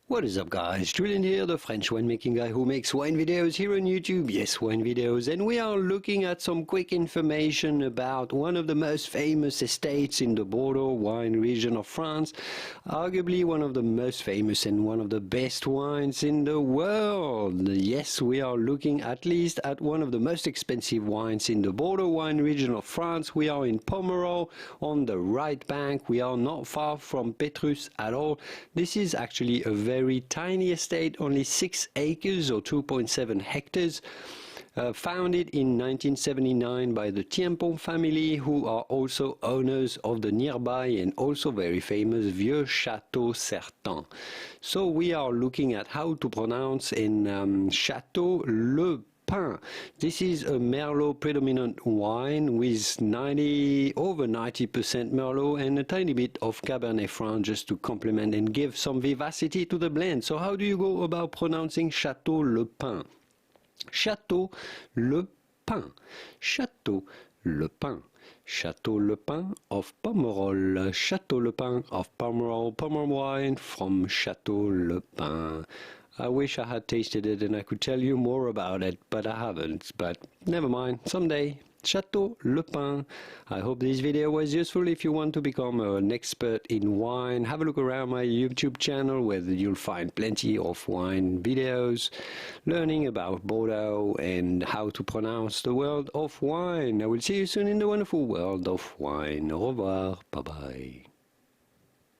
What is up guys, Julien here, the French winemaking guy who makes wine videos here on YouTube. Yes, wine videos, and we are looking at some quick information about one of the most famous estates in the Bordeaux wine region of France, arguably one of the most famous and one of the best wines in the world. Yes, we are looking at least at one of the most expensive wines in the Bordeaux wine region of France. We are in Pomerol on the right bank. We are not far from Pétrus at all. This is actually a very tiny estate, only 6 acres or 2.7 hectares, founded in 1979 by the Thienpont family, who are also owners of the nearby and also very famous Vieux Château Certan. So we are looking at how to pronounce in Château Le Pin. This is a Merlot predominant wine with over 90% Merlot and a tiny bit of Cabernet Franc just to complement and give some vivacity to the blend. So how do you go about pronouncing Château Le Pin? Château Le Pin. Château Le Pin. Château Le Pin of Pomerol. Château Le Pin of Pomerol. Pomerol wine from Château Le Pin. I wish I had tasted it and I could tell you more about it, but I haven't. But never mind, someday. Château Le Pin. I hope this video was useful. If you want to become an expert in wine, have a look around my YouTube channel where you'll find plenty of wine videos, learning about Bordeaux and how to pronounce the world of wine. I will see you soon in the wonderful world of wine. Au revoir. Bye-bye.